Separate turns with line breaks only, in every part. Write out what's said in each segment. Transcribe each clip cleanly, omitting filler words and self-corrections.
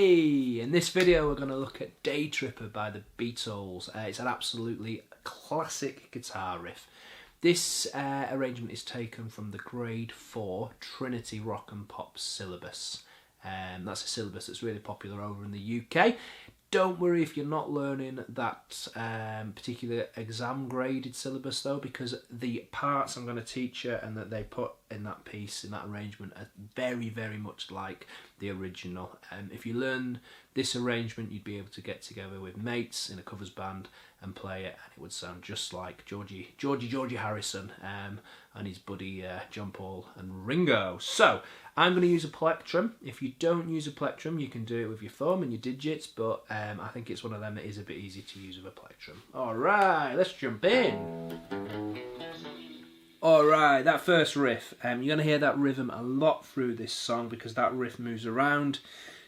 Hey! In this video we're going to look at Day Tripper by the Beatles. It's an absolutely classic guitar riff. This arrangement is taken from the grade 4 Trinity Rock and Pop syllabus. That's a syllabus that's really popular over in the UK. Don't worry if you're not learning that particular exam graded syllabus though, because the parts I'm going to teach you and that they put in that piece, in that arrangement, are very, very much like the original. If you learn this arrangement, you'd be able to get together with mates in a covers band and play it, and it would sound just like Georgie Harrison and his buddy John Paul and Ringo. So I'm going to use a plectrum. If you don't use a plectrum, you can do it with your thumb and your digits, but I think it's one of them that is a bit easy to use with a plectrum. Alright, let's jump in. Alright, that first riff, you're going to hear that rhythm a lot through this song because that riff moves around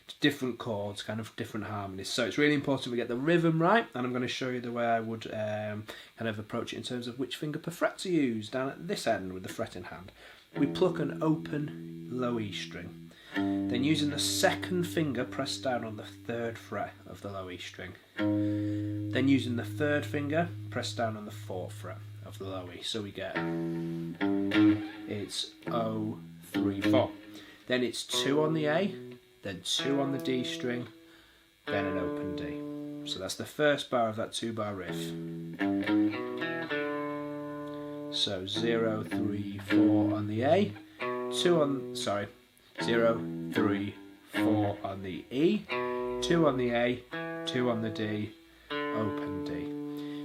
to different chords, kind of different harmonies. So it's really important we get the rhythm right, and I'm going to show you the way I would kind of approach it in terms of which finger per fret to use down at this end with the fret in hand. We pluck an open low E string, then using the second finger press down on the 3rd fret of the low E string, then using the 3rd finger press down on the 4th fret of the low E, so we get it's O, 3, 4, then it's 2 on the A, then 2 on the D string, then an open D. So that's the first bar of that 2-bar riff. So 0, 3, 4 on the A, 0, 3, 4 on the E, 2 on the A, 2 on the D, open D.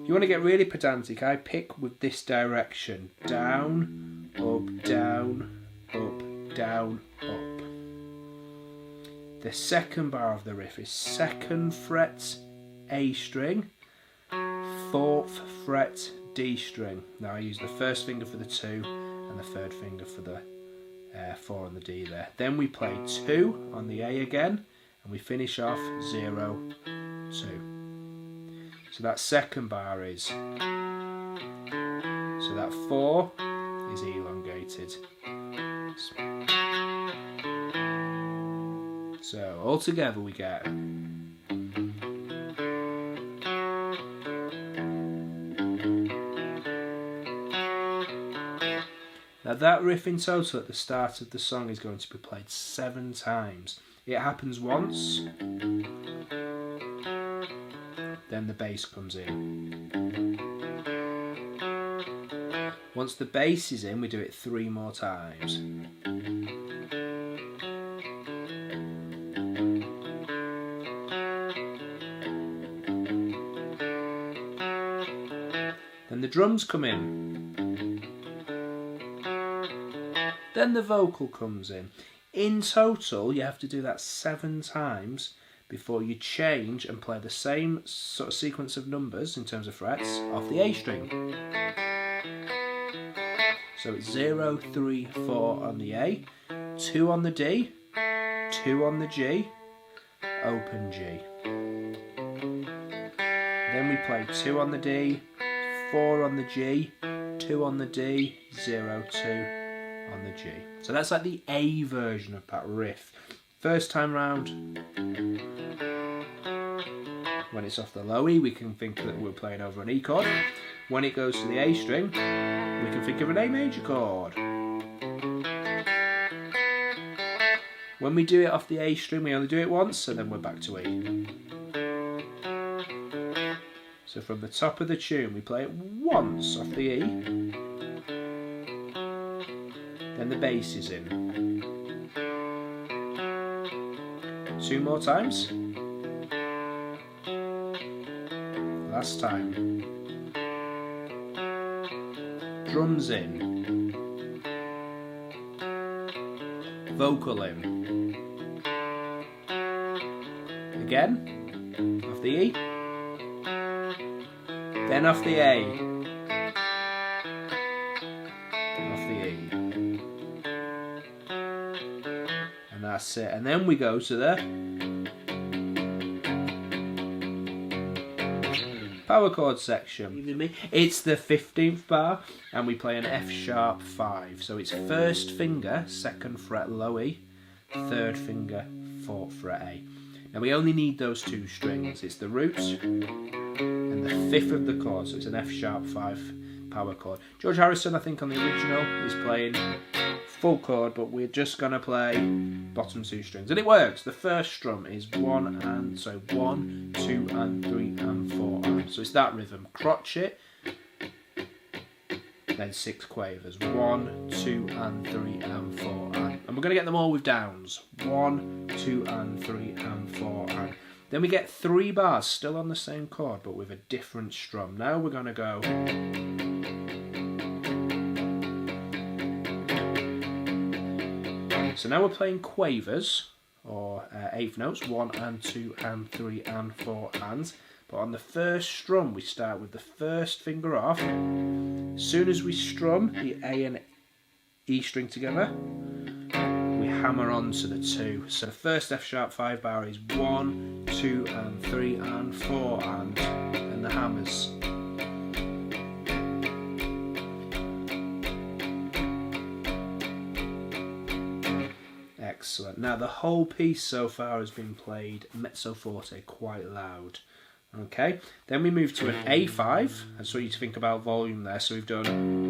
If you want to get really pedantic, I pick with this direction: down, up, down, up, down, up. The second bar of the riff is 2nd fret A string, 4th fret D string. Now I use the 1st finger for the 2 and the 3rd finger for the 4 on the D there. Then we play 2 on the A again, and we finish off 0, 2. So that second bar is, so that 4 is elongated. So all together we get now that riff in total at the start of the song is going to be played 7 times. It happens once, then the bass comes in. Once the bass is in, we do it 3 more times. Then the drums come in. Then the vocal comes in. In total, you have to do that 7 times before you change and play the same sort of sequence of numbers in terms of frets off the A string. So it's 0, 3, 4 on the A, 2 on the D, 2 on the G, open G. Then we play 2 on the D, 4 on the G, 2 on the D, 0, 2 on the G. So that's like the A version of that riff. First time round, when it's off the low E, we can think that we're playing over an E chord. When it goes to the A string, we can think of an A major chord. When we do it off the A string, we only do it once, and then we're back to E. So from the top of the tune, we play it once off the E, then the bass is in. 2 more times. Last time. Drums in. Vocal in. Again, off the E. Then off the A, off the E, and that's it. And then we go to the power chord section. It's the 15th bar, and we play an F sharp 5. So it's 1st finger, 2nd fret low E, 3rd finger, 4th fret A. Now we only need those 2 strings. It's the root and the 5th of the chord, so it's an F sharp 5 power chord. George Harrison, I think on the original, is playing full chord, but we're just going to play bottom 2 strings. And it works. The first strum is 1, 2 and 3 and 4 and. So it's that rhythm. Crotchet, then 6 quavers. 1, 2 and 3 and 4 and. And we're going to get them all with downs. 1, 2 and 3 and 4 and. Then we get 3 bars still on the same chord but with a different strum. Now we're going to go. So now we're playing quavers or 8th notes. 1 and 2 and 3 and 4 and. But on the first strum we start with the first finger off. As soon as we strum the A and E string together, we hammer on to the 2. So the first F sharp 5 bar is 1, 2 and 3 and 4 and the hammers. Excellent. Now the whole piece so far has been played mezzo forte, quite loud. Okay, then we move to an A5. I just want you to think about volume there. So we've done.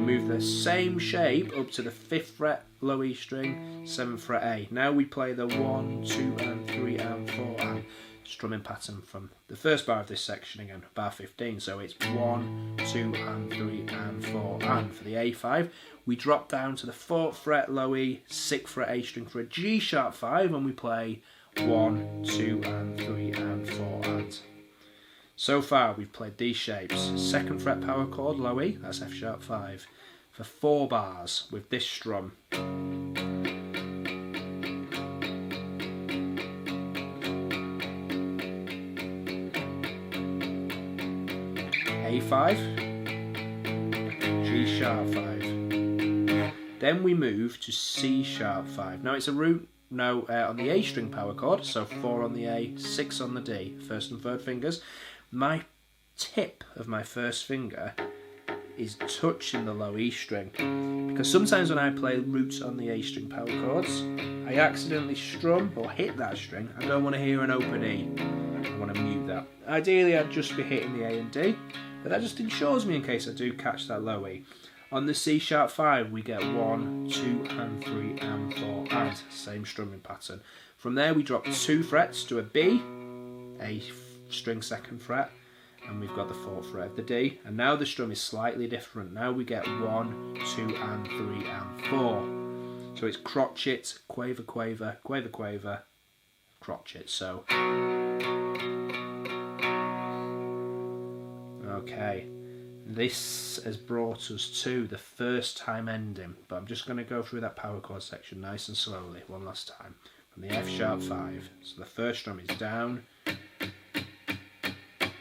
Move the same shape up to the 5th fret low E string, 7th fret A. Now we play the 1, 2 and 3 and 4 and strumming pattern from the first bar of this section again, bar 15. So it's 1, 2 and 3 and 4 and. For the A5 we drop down to the 4th fret low E, 6th fret A string for a G sharp 5 and we play 1, 2 and 3 and 4 and. So far we've played these shapes. 2nd fret power chord low E, that's F sharp 5, for 4 bars with this strum. A5, G sharp 5. Then we move to C sharp 5. Now it's a root note on the A string power chord, so 4 on the A, 6 on the D, 1st and 3rd fingers. My tip of my first finger is touching the low E string, because sometimes when I play roots on the A string power chords I accidentally strum or hit that string. I don't want to hear an open E, I want to mute that. Ideally I'd just be hitting the A and D, but that just ensures me in case I do catch that low E. On the C sharp 5 we get 1, 2 and 3 and 4 and, same strumming pattern. From there we drop 2 frets to a B, A string 2nd fret, and we've got the 4th fret of the D, and now the strum is slightly different. Now we get 1, 2 and 3 and 4. So it's crotchet, quaver, quaver, quaver, quaver, crotchet. So okay, this has brought us to the first time ending, but I'm just going to go through that power chord section nice and slowly one last time. From the F sharp 5, so the first strum is down,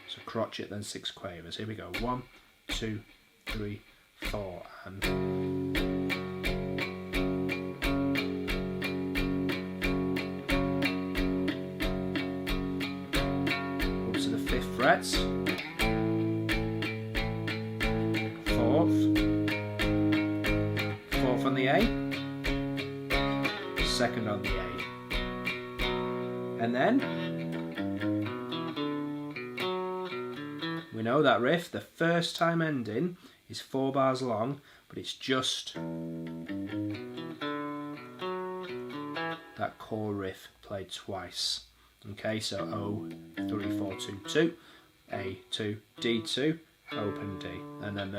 so crotchet, then 6 quavers. Here we go, 1, 2, 3, 4 and. Up to the 5th frets. 4th on the A, 2nd on the A, and then we know that riff, the first time ending is 4 bars long, but it's just that core riff played twice. Okay, so O, 3, 4, 2, 2, A, 2, D, 2, open D, and then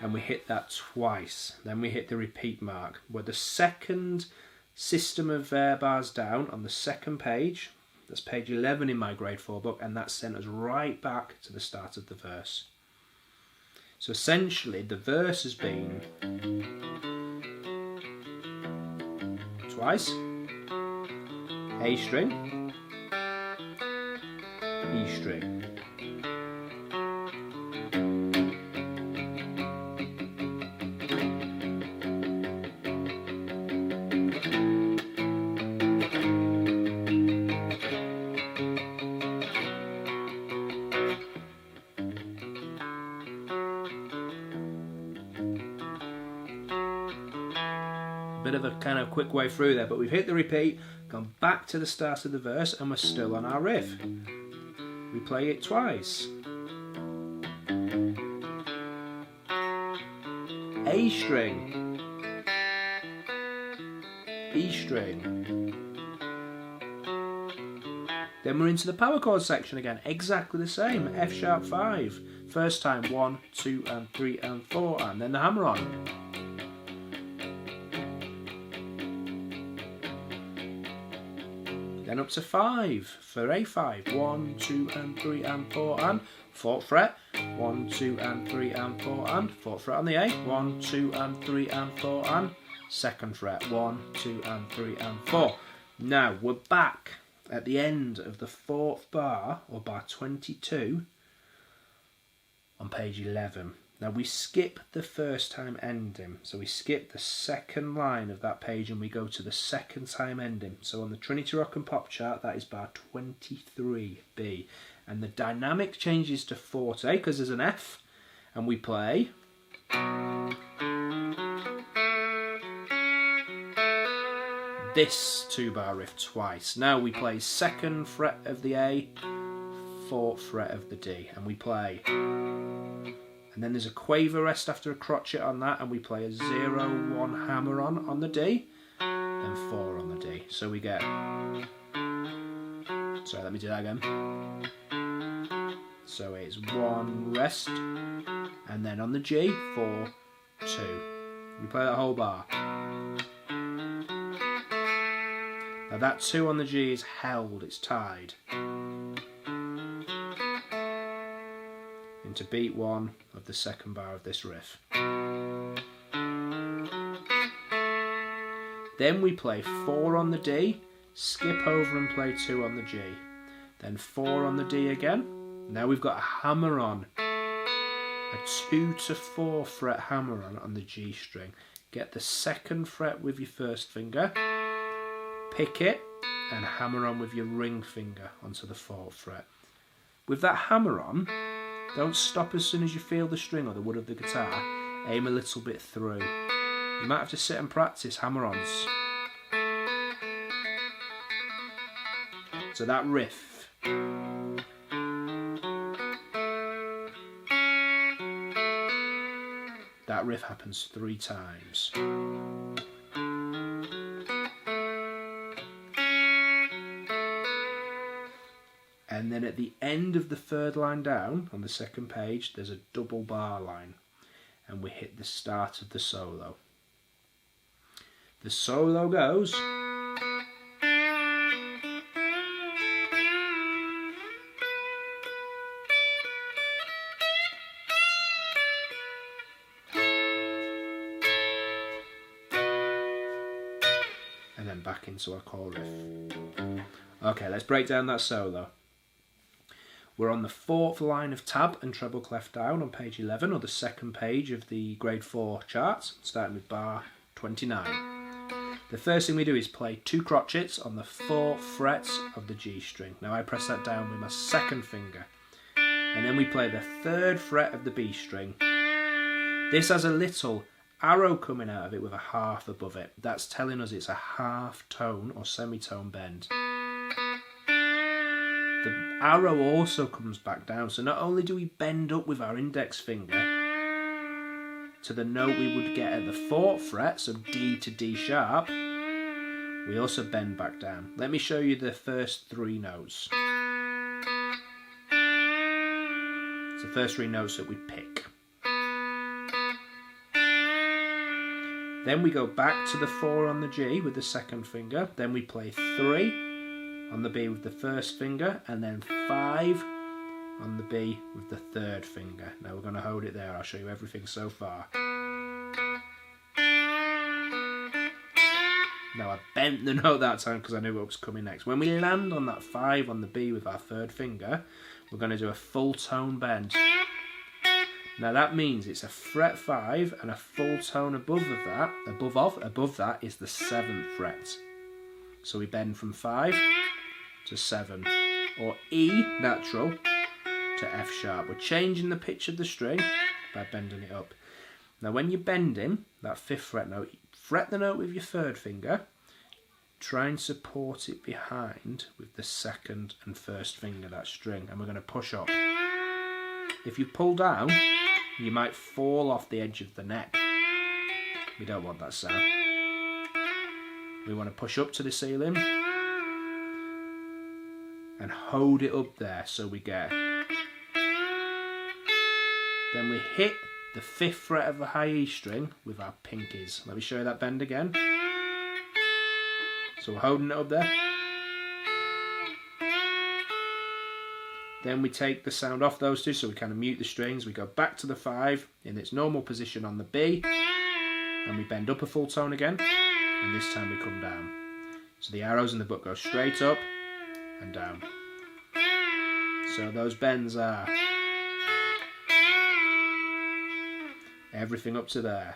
and we hit that twice. Then we hit the repeat mark. We're the second system of bars down on the 2nd page. That's page 11 in my grade 4 book, and that sent us right back to the start of the verse. So essentially the verse has been twice, A string, E string. bit of a kind of quick way through there, but we've hit the repeat, gone back to the start of the verse, and we're still on our riff. We play it twice. A string, E string. Then we're into the power chord section again, exactly the same, F sharp 5. First time 1, 2 and 3 and 4, and then the hammer on. Then up to 5 for A5, 1, 2 and 3 and 4 and 4th fret, 1, 2 and 3 and 4 and 4th fret on the A, 1, 2 and 3 and 4 and 2nd fret, 1, 2 and 3 and 4. Now we're back at the end of the 4th bar, or bar 22, on page 11. Now we skip the first time ending, so we skip the second line of that page and we go to the second time ending. So on the Trinity Rock and Pop chart, that is bar 23B. And the dynamic changes to forte because there's an F, and we play this 2-bar riff twice. Now we play 2nd fret of the A, 4th fret of the D, and we play. And then there's a quaver rest after a crotchet on that, and we play a 0, 1 hammer on the D, then 4 on the D. So we get. Sorry, let me do that again. So it's 1 rest, and then on the G, 4, 2. We play that whole bar. Now that 2 on the G is held, it's tied into beat 1 of the 2nd bar of this riff. Then we play 4 on the D, skip over and play 2 on the G, then 4 on the D again. Now we've got a hammer on, a 2 to 4 fret hammer on the G string. Get the 2nd fret with your 1st finger, pick it, and hammer on with your ring finger onto the 4th fret. With that hammer on, don't stop as soon as you feel the string or the wood of the guitar. Aim a little bit through. You might have to sit and practice hammer-ons. So that riff. That riff happens 3 times. And then at the end of the 3rd line down, on the 2nd page, there's a double bar line. And we hit the start of the solo. The solo goes. And then back into our chord riff. Okay, let's break down that solo. We're on the 4th line of tab and treble clef down on page 11, or the 2nd page of the grade 4 charts, starting with bar 29. The first thing we do is play 2 crotchets on the 4th fret of the G string. Now I press that down with my 2nd finger. And then we play the 3rd fret of the B string. This has a little arrow coming out of it with a half above it. That's telling us it's a half tone or semitone bend. The arrow also comes back down, so not only do we bend up with our index finger to the note we would get at the 4th fret, so D to D sharp, we also bend back down. Let me show you the first 3 notes. It's the first 3 notes that we pick. Then we go back to the 4 on the G with the 2nd finger, then we play 3 on the B with the 1st finger, and then 5 on the B with the 3rd finger. Now we're going to hold it there. I'll show you everything so far. Now I bent the note that time because I knew what was coming next. When we land on that 5 on the B with our 3rd finger, we're going to do a full tone bend. Now that means it's a fret 5 and a full tone above that is the 7th fret. So we bend from 5 to 7, or E natural to F sharp. We're changing the pitch of the string by bending it up. Now when you're bending that 5th fret note, fret the note with your third finger, try and support it behind with the second and first finger, that string, and we're going to push up. If you pull down, you might fall off the edge of the neck. We don't want that sound. We want to push up to the ceiling and hold it up there so we get. Then we hit the 5th fret of the high E string with our pinkies. Let me show you that bend again. So we're holding it up there. Then we take the sound off those two, so we kind of mute the strings. We go back to the 5 in its normal position on the B, and we bend up a full tone again, and this time we come down. So the arrows in the book go straight up and down. So those bends are everything up to there.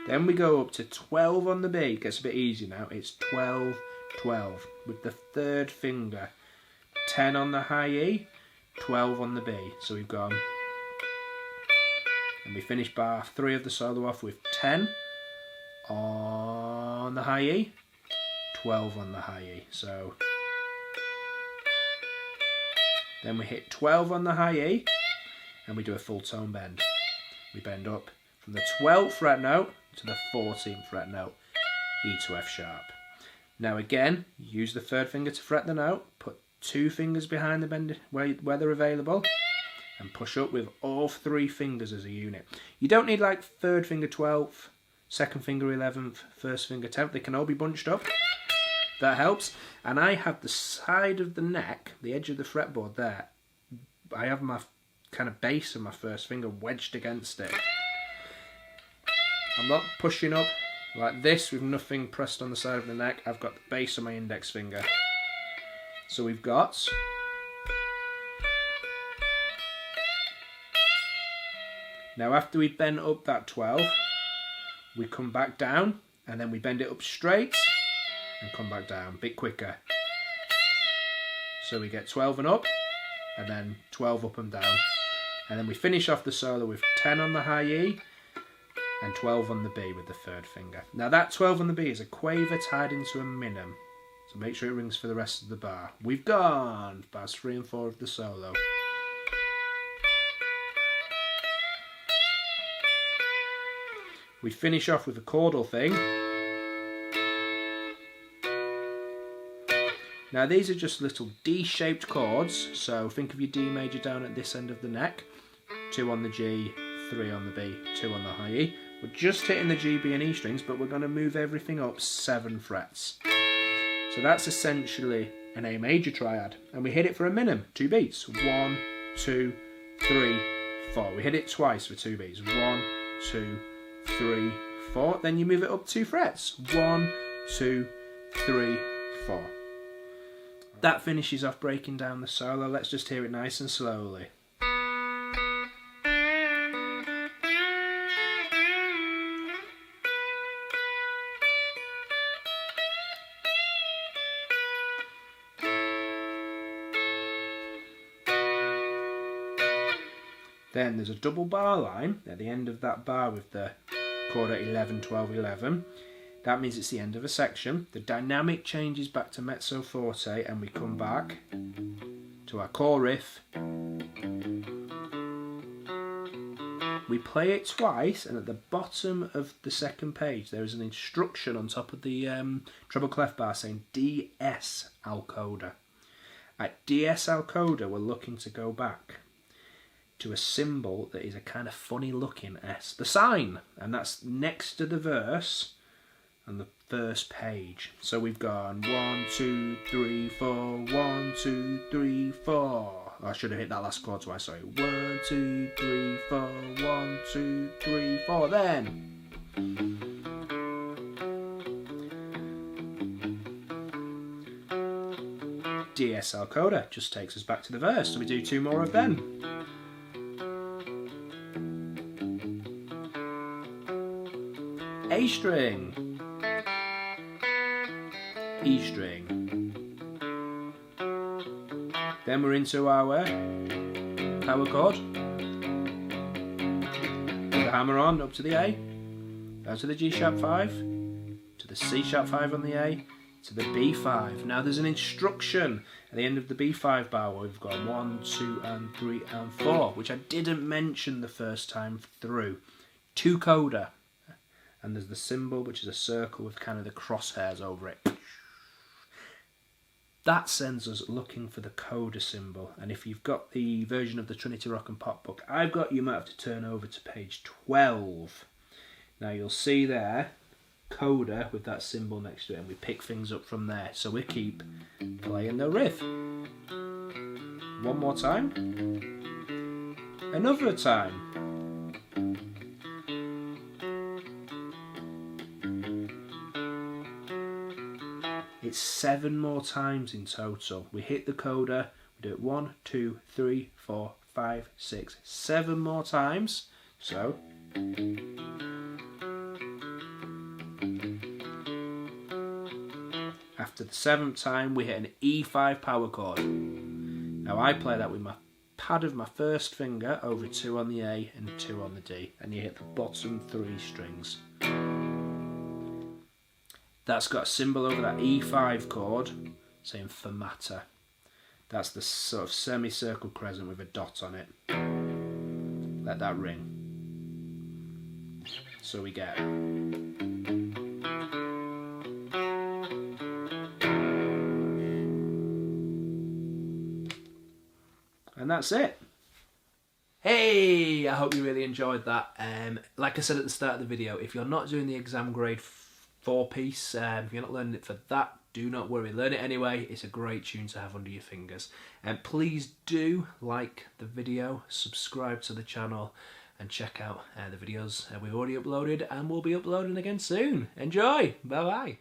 Then we go up to 12 on the B. It gets a bit easier now. It's 12, 12 with the 3rd finger. 10 on the high E, 12 on the B. So we've gone. And we finish bar 3 of the solo off with 10 on the high E, 12 on the high E. So then we hit 12 on the high E and we do a full tone bend. We bend up from the 12th fret note to the 14th fret note, E to F sharp. Now again, use the 3rd finger to fret the note, put 2 fingers behind the bend where they're available, and push up with all 3 fingers as a unit. You don't need like 3rd finger 12th, 2nd finger 11th, 1st finger 10th, they can all be bunched up. That helps. And I have the side of the neck, the edge of the fretboard there, I have my kind of base of my 1st finger wedged against it. I'm not pushing up like this with nothing pressed on the side of the neck. I've got the base of my index finger. So we've got now after we bend up that 12, we come back down and then we bend it up straight and come back down a bit quicker. So we get 12 and up and then 12 up and down. And then we finish off the solo with 10 on the high E and 12 on the B with the 3rd finger. Now that 12 on the B is a quaver tied into a minim, so make sure it rings for the rest of the bar. We've gone bars 3 and 4 of the solo. We finish off with a chordal thing. Now these are just little D-shaped chords, so think of your D major down at this end of the neck, 2 on the G, 3 on the B, 2 on the high E. We're just hitting the G, B and E strings, but we're going to move everything up 7 frets. So that's essentially an A major triad. And we hit it for a minim, 2 beats. 1, 2, 3, 4. We hit it twice for 2 beats. 1, 2, 3, 4. Then you move it up 2 frets. 1, 2, 3, 4. That finishes off breaking down the solo. Let's just hear it nice and slowly. Then there's a double bar line at the end of that bar with the chord at 11, 12, 11. That means it's the end of a section. The dynamic changes back to mezzo forte and we come back to our core riff. We play it twice and at the bottom of the 2nd page there is an instruction on top of the treble clef bar saying DS al coda. At DS al coda we're looking to go back to a symbol that is a kind of funny looking S, the sign, and that's next to the verse and the 1st page. So we've gone 1, 2, 3, 4, 1, 2, 3, 4. I should have hit that last chord twice, sorry. 1, 2, 3, 4, 1, 2, 3, 4. Then DSL coda just takes us back to the verse, so we do 2 more of them. A string, E string. Then we're into our power chord. the hammer on, up to the A, down to the G sharp 5, to the C sharp 5 on the A, to the B5. Now there's an instruction at the end of the B5 bar where we've got 1, 2 and 3 and 4, which I didn't mention the first time through. 2 coda, and there's the symbol, which is a circle with kind of the crosshairs over it. That sends us looking for the coda symbol, and if you've got the version of the Trinity Rock and Pop book I've got, you might have to turn over to page 12. Now you'll see there coda with that symbol next to it, and we pick things up from there. So we keep playing the riff. One more time. Another time. It's 7 more times in total. We hit the coda, we do it 1, 2, 3, 4, 5, 6, 7 more times. So after the 7th time, we hit an E5 power chord. Now I play that with my pad of my first finger over 2 on the A and 2 on the D, and you hit the bottom 3 strings. That's got a symbol over that E5 chord saying fermata. That's the sort of semicircle crescent with a dot on it. Let that ring. So we get. And that's it. Hey, I hope you really enjoyed that. Like I said at the start of the video, if you're not doing the exam grade 4 piece, if you're not learning it for that, do not worry, learn it anyway. It's a great tune to have under your fingers. And please do like the video, subscribe to the channel, and check out the videos we've already uploaded and we'll be uploading again soon. Enjoy! Bye bye!